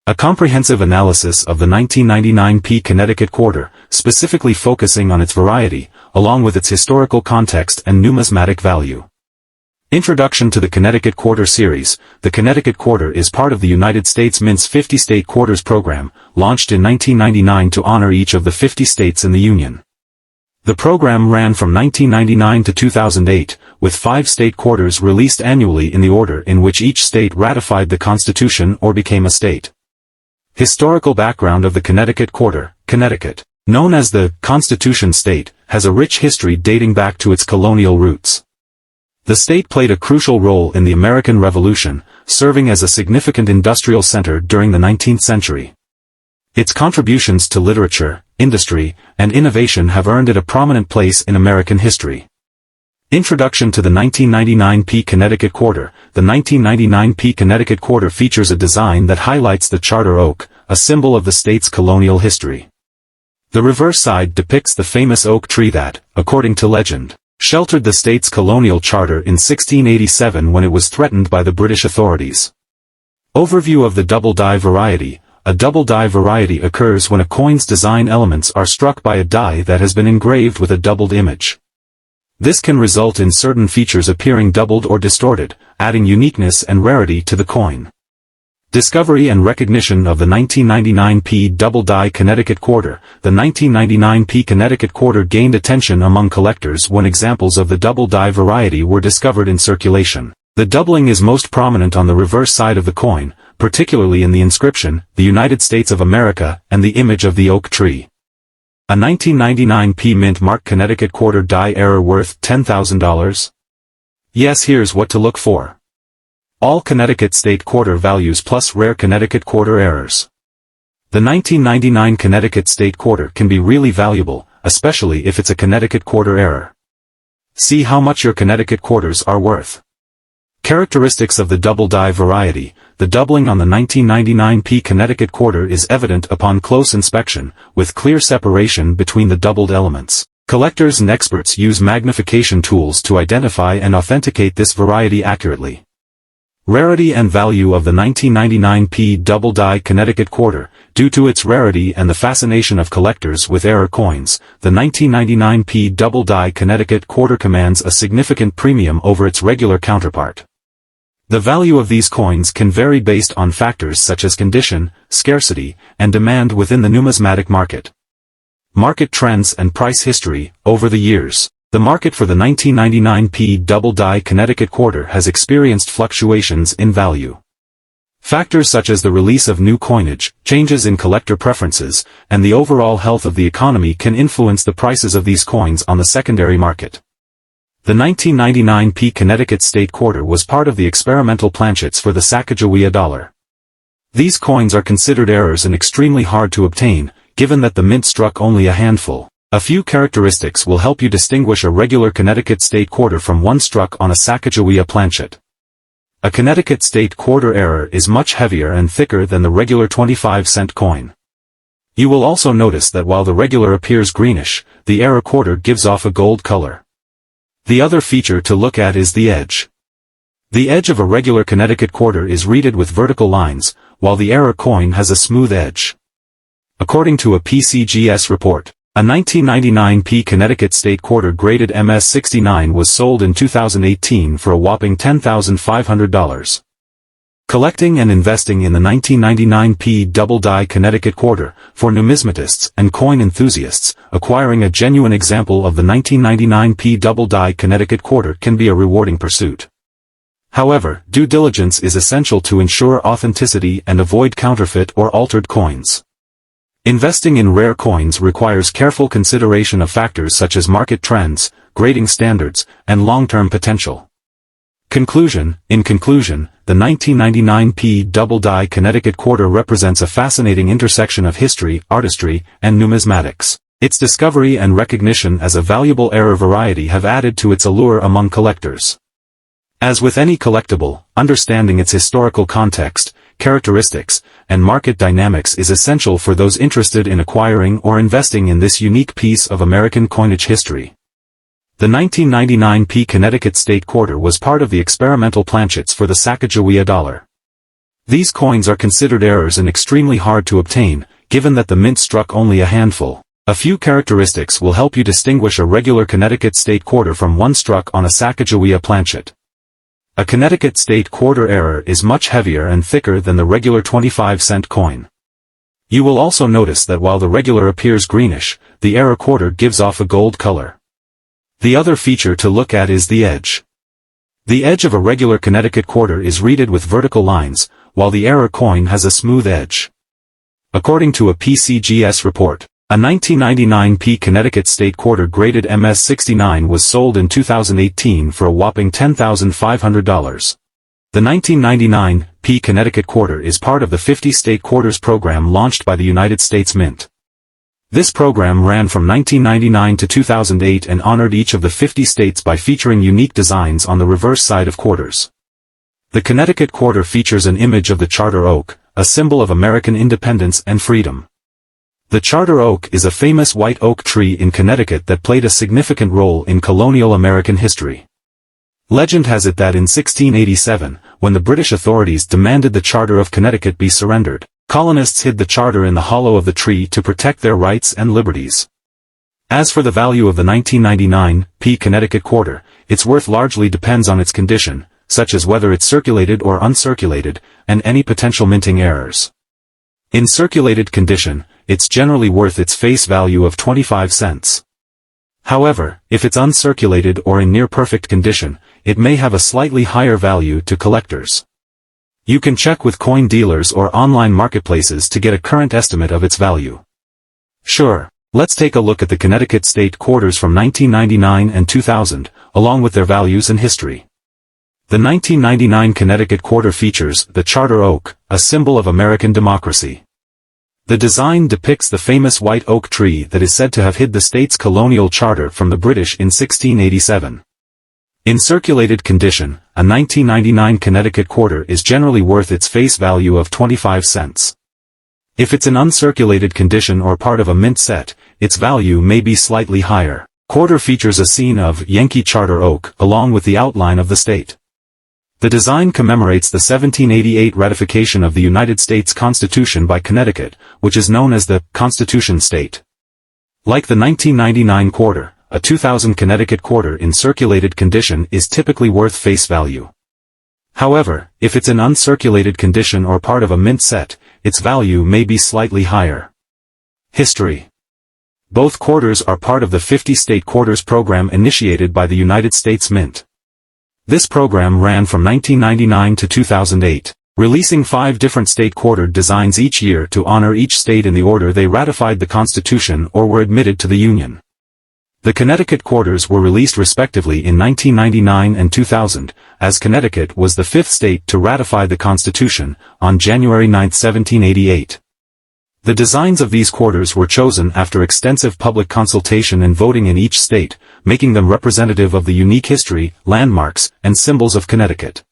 A comprehensive analysis of the 1999 Connecticut quarter, specifically focusing on its variety, along with its historical context and numismatic value. Introduction to the Connecticut Quarter Series. The Connecticut Quarter is part of the United States Mint's 50 State Quarters program, launched in 1999 to honor each of the 50 states in the Union. The program ran from 1999 to 2008, with 5 state quarters released annually in the order in which each state ratified the Constitution or became a state. Historical background of the Connecticut Quarter. Connecticut, known as the Constitution State, has a rich history dating back to its colonial roots. The state played a crucial role in the American Revolution, serving as a significant industrial center during the 19th century. Its contributions to literature, industry, and innovation have earned it a prominent place in American history. Introduction to the 1999 Connecticut Quarter. The 1999 Connecticut Quarter features a design that highlights the charter oak, a symbol of the state's colonial history. The reverse side depicts the famous oak tree that, according to legend, sheltered the state's colonial charter in 1687 when it was threatened by the British authorities. Overview of the double die variety. A double die variety occurs when a coin's design elements are struck by a die that has been engraved with a doubled image. This can result in certain features appearing doubled or distorted, adding uniqueness and rarity to the coin. Discovery and recognition of the 1999 double die Connecticut Quarter. The 1999 Connecticut Quarter gained attention among collectors when examples of the double die variety were discovered in circulation. The doubling is most prominent on the reverse side of the coin, particularly in the inscription, "The United States of America," and the image of the oak tree. A 1999 mint marked Connecticut Quarter die error worth $10,000? Yes, here's what to look for. All Connecticut State Quarter values plus rare Connecticut Quarter errors. The 1999 Connecticut State Quarter can be really valuable, especially if it's a Connecticut Quarter error. See how much your Connecticut Quarters are worth. Characteristics of the double die variety. The doubling on the 1999 Connecticut Quarter is evident upon close inspection, with clear separation between the doubled elements. Collectors and experts use magnification tools to identify and authenticate this variety accurately. Rarity and value of the 1999 double die Connecticut Quarter. Due to its rarity and the fascination of collectors with error coins, the 1999 double die Connecticut Quarter commands a significant premium over its regular counterpart. The value of these coins can vary based on factors such as condition, scarcity, and demand within the numismatic market. Market trends and price history. Over the years, the market for the 1999 double die Connecticut Quarter has experienced fluctuations in value. Factors such as the release of new coinage, changes in collector preferences, and the overall health of the economy can influence the prices of these coins on the secondary market. The 1999 Connecticut State Quarter was part of the experimental planchets for the Sacagawea dollar. These coins are considered errors and extremely hard to obtain, given that the mint struck only a handful. A few characteristics will help you distinguish a regular Connecticut State Quarter from one struck on a Sacagawea planchet. A Connecticut State Quarter error is much heavier and thicker than the regular 25-cent coin. You will also notice that while the regular appears greenish, the error quarter gives off a gold color. The other feature to look at is the edge. The edge of a regular Connecticut Quarter is reeded with vertical lines, while the error coin has a smooth edge. According to a PCGS report, a 1999 Connecticut State Quarter graded MS-69 was sold in 2018 for a whopping $10,500. Collecting and investing in the 1999 double die Connecticut Quarter. For numismatists and coin enthusiasts, acquiring a genuine example of the 1999 double die Connecticut Quarter can be a rewarding pursuit. However, due diligence is essential to ensure authenticity and avoid counterfeit or altered coins. Investing in rare coins requires careful consideration of factors such as market trends, grading standards, and long-term potential. Conclusion. In conclusion, the 1999 double die Connecticut Quarter represents a fascinating intersection of history, artistry, and numismatics. Its discovery and recognition as a valuable error variety have added to its allure among collectors. As with any collectible, understanding its historical context, characteristics, and market dynamics is essential for those interested in acquiring or investing in this unique piece of American coinage history. The 1999 Connecticut State Quarter was part of the experimental planchets for the Sacagawea dollar. These coins are considered errors and extremely hard to obtain, given that the mint struck only a handful. A few characteristics will help you distinguish a regular Connecticut state quarter from one struck on a Sacagawea planchet. A Connecticut state quarter error is much heavier and thicker than the regular 25-cent coin. You will also notice that while the regular appears greenish, the error quarter gives off a gold color. The other feature to look at is the edge. The edge of a regular Connecticut quarter is reeded with vertical lines, while the error coin has a smooth edge. According to a PCGS report, a 1999 P Connecticut state quarter graded MS-69 was sold in 2018 for a whopping $10,500. The 1999 P Connecticut quarter is part of the 50 state quarters program launched by the United States Mint. This program ran from 1999 to 2008 and honored each of the 50 states by featuring unique designs on the reverse side of quarters. The Connecticut quarter features an image of the Charter Oak, a symbol of American independence and freedom. The Charter Oak is a famous white oak tree in Connecticut that played a significant role in colonial American history. Legend has it that in 1687, when the British authorities demanded the Charter of Connecticut be surrendered, colonists hid the charter in the hollow of the tree to protect their rights and liberties. As for the value of the 1999 P Connecticut quarter, its worth largely depends on its condition, such as whether it's circulated or uncirculated, and any potential minting errors. In circulated condition, it's generally worth its face value of 25 cents. However, if it's uncirculated or in near-perfect condition, it may have a slightly higher value to collectors. You can check with coin dealers or online marketplaces to get a current estimate of its value. Sure, let's take a look at the Connecticut state quarters from 1999 and 2000, along with their values and history. The 1999 Connecticut quarter features the Charter Oak, a symbol of American democracy. The design depicts the famous white oak tree that is said to have hid the state's colonial charter from the British in 1687. In circulated condition, a 1999 Connecticut quarter is generally worth its face value of 25 cents. If it's in uncirculated condition or part of a mint set, its value may be slightly higher. Quarter features a scene of Yankee Charter Oak along with the outline of the state. The design commemorates the 1788 ratification of the United States Constitution by Connecticut, which is known as the Constitution State. Like the 1999 quarter, a 2000 Connecticut quarter in circulated condition is typically worth face value. However, if it's in uncirculated condition or part of a mint set, its value may be slightly higher. History. Both quarters are part of the 50 state quarters program initiated by the United States Mint. This program ran from 1999 to 2008, releasing 5 different state quarter designs each year to honor each state in the order they ratified the Constitution or were admitted to the Union. The Connecticut quarters were released respectively in 1999 and 2000, as Connecticut was the 5th state to ratify the Constitution, on January 9, 1788. The designs of these quarters were chosen after extensive public consultation and voting in each state, making them representative of the unique history, landmarks, and symbols of Connecticut.